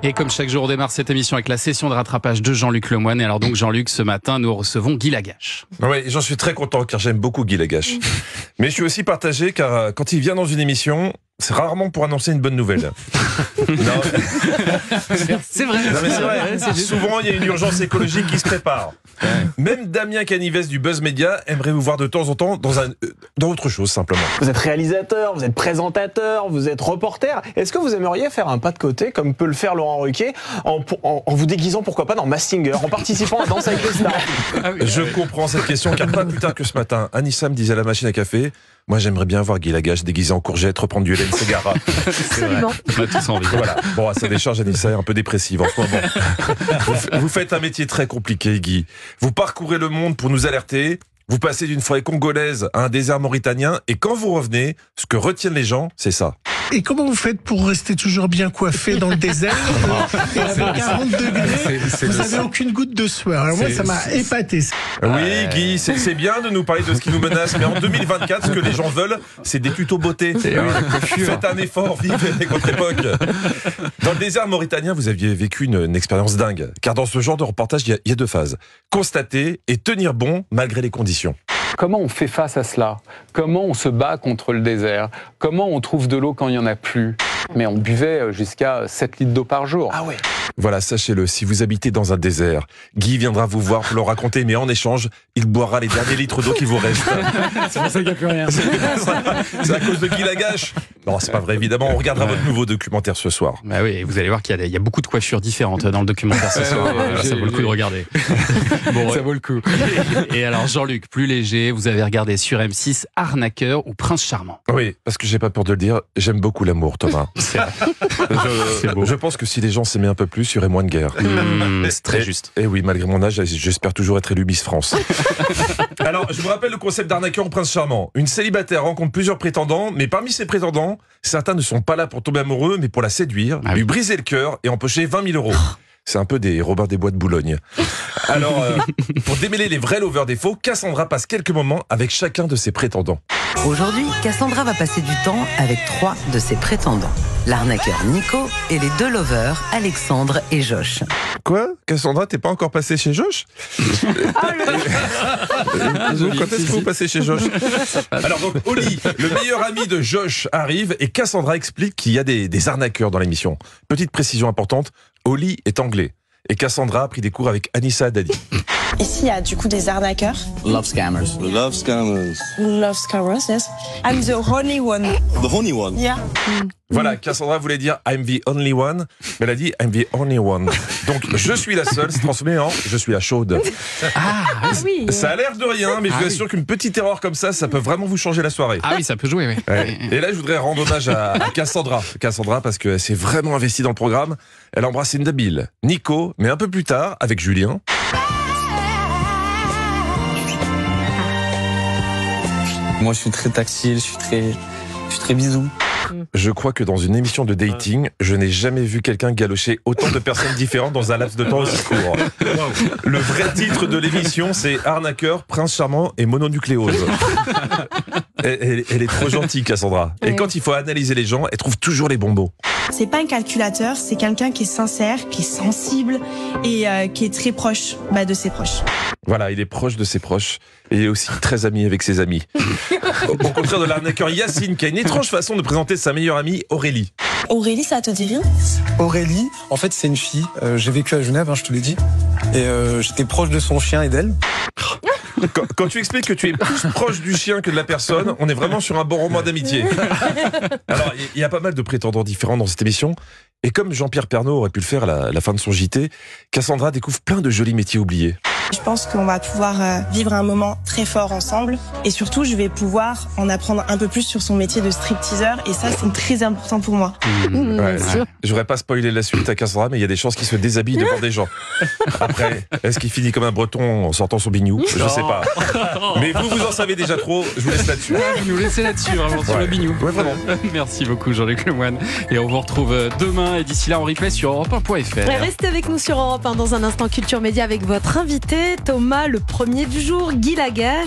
Et comme chaque jour, on démarre cette émission avec la session de rattrapage de Jean-Luc Lemoyne. Et alors donc Jean-Luc, ce matin, nous recevons Guy Lagache. Oui, j'en suis très content car j'aime beaucoup Guy Lagache. Mais je suis aussi partagé car quand il vient dans une émission, c'est rarement pour annoncer une bonne nouvelle. Non. C'est vrai. Non, mais c'est vrai. Souvent, il y a une urgence écologique qui se prépare. Même Damien Canivès du Buzz Media aimerait vous voir de temps en temps dans autre chose, simplement. Vous êtes réalisateur, vous êtes présentateur, vous êtes reporter. Est-ce que vous aimeriez faire un pas de côté, comme peut le faire Laurent Ruquier, en vous déguisant, pourquoi pas, dans Masked Singer, en participant à Danse avec les stars? Je comprends cette question, car pas plus tard que ce matin, Anissa me disait à la machine à café: moi, j'aimerais bien voir Guy Lagache déguisé en courgette reprendre du Hélène Ségara. Absolument. On a tous envie. Voilà. Bon, à sa décharge, Anissa est un peu dépressive en ce moment. Vous faites un métier très compliqué, Guy. Vous parcourez le monde pour nous alerter. Vous passez d'une forêt congolaise à un désert mauritanien. Et quand vous revenez, ce que retiennent les gens, c'est ça. Et comment vous faites pour rester toujours bien coiffé dans le désert et avec 40 degrés, vous n'avez aucune goutte de sueur? Alors moi, ça m'a épaté. Oui, Guy, c'est bien de nous parler de ce qui nous menace, mais en 2024, ce que les gens veulent, c'est des tutos beauté. Faites un effort, vivez avec votre époque. Dans le désert mauritanien, vous aviez vécu une expérience dingue, car dans ce genre de reportage, il y a deux phases: constater et tenir bon malgré les conditions. Comment on fait face à cela? Comment on se bat contre le désert? Comment on trouve de l'eau quand il n'y en a plus? Mais on buvait jusqu'à 7 litres d'eau par jour. Ah ouais. Voilà, sachez-le, si vous habitez dans un désert, Guy viendra vous voir pour le raconter, mais en échange, il boira les derniers litres d'eau qui vous restent. C'est pour ça qu'il n'y a plus rien. C'est à cause de Guy Lagache. Non, c'est pas vrai, évidemment. On regardera votre nouveau documentaire ce soir. Bah oui, vous allez voir qu'il y a beaucoup de coiffures différentes dans le documentaire ce soir. Ça vaut le coup de regarder. Bon, ça vaut le coup. Et alors Jean-Luc, plus léger, vous avez regardé sur M6 Arnaqueur ou Prince Charmant? Oui, parce que j'ai pas peur de le dire, j'aime beaucoup l'amour, Thomas. Je pense que si les gens s'aimaient un peu plus, il y aurait moins de guerre. C'est très juste. Et oui, malgré mon âge, j'espère toujours être élu Miss France. Alors, je vous rappelle le concept d'Arnaqueur ou Prince Charmant. Une célibataire rencontre plusieurs prétendants, mais parmi ces prétendants, certains ne sont pas là pour tomber amoureux, mais pour la séduire, lui briser le cœur et empocher 20 000 €. C'est un peu des Robin des Bois de Boulogne. Alors, pour démêler les vrais lovers des faux, Cassandra passe quelques moments avec chacun de ses prétendants. Aujourd'hui, Cassandra va passer du temps avec 3 de ses prétendants. L'arnaqueur Nico et les 2 lovers, Alexandre et Josh. Quoi? Cassandra, t'es pas encore passé chez Josh? Quand est-ce que vous passez chez Josh? Alors donc, Oli, le meilleur ami de Josh, arrive et Cassandra explique qu'il y a des arnaqueurs dans l'émission. Petite précision importante, Oli est anglais. Et Cassandra a pris des cours avec Anissa Haddadi. Ici, il y a du coup des arnaqueurs. Love scammers. Love scammers, yes. I'm the only one. The honey one. Yeah. Voilà, Cassandra voulait dire I'm the only one, mais elle a dit I'm the only one. Donc, je suis la seule, c'est transformé en je suis la chaude. Oui. Ça a l'air de rien, mais je vous assure qu'une petite erreur comme ça peut vraiment vous changer la soirée. Ah oui, ça peut jouer, oui. Ouais. Et là, je voudrais rendre hommage à Cassandra. Cassandra, parce qu'elle s'est vraiment investie dans le programme. Elle a embrassé Nabil, Nico, mais un peu plus tard, avec Julien. Moi, je suis très tactile, je suis très bisou. Je crois que dans une émission de dating, je n'ai jamais vu quelqu'un galocher autant de personnes différentes dans un laps de temps aussi court. Le vrai titre de l'émission, c'est Arnaqueur, Prince Charmant et Mononucléose. Elle est trop gentille, Cassandra. Et quand il faut analyser les gens, elle trouve toujours les bons mots. C'est pas un calculateur, c'est quelqu'un qui est sincère, qui est sensible et qui est très proche de ses proches. Voilà, il est proche de ses proches et il est aussi très ami avec ses amis. Au contraire de l'arnaqueur Yacine, qui a une étrange façon de présenter sa meilleure amie, Aurélie. Aurélie, ça te dit rien? Aurélie, en fait, c'est une fille. J'ai vécu à Genève, je te l'ai dit. Et j'étais proche de son chien et d'elle. Quand tu expliques que tu es plus proche du chien que de la personne, on est vraiment sur un bon roman d'amitié. Alors, il y a pas mal de prétendants différents dans cette émission. Et comme Jean-Pierre Pernaut aurait pu le faire à la fin de son JT, Cassandra découvre plein de jolis métiers oubliés. Je pense qu'on va pouvoir vivre un moment très fort ensemble. Et surtout, je vais pouvoir en apprendre un peu plus sur son métier de stripteaseur. Et ça, c'est très important pour moi. Je voudrais pas spoiler la suite à Cassandra, mais il y a des chances qu'il se déshabille devant des gens. Après, est-ce qu'il finit comme un breton en sortant son bignou? Je sais pas. Mais vous en savez déjà trop. Je vous laisse là-dessus. Vous nous laissez là-dessus, vraiment, sur le bignou. Ouais, vraiment. Merci beaucoup, Jean-Luc Lemoyne. Et on vous retrouve demain. Et d'ici là, on replay sur europe1.fr. Restez avec nous sur Europe 1 dans un instant Culture Média avec votre invité, Thomas, le premier du jour, Guy Lagache.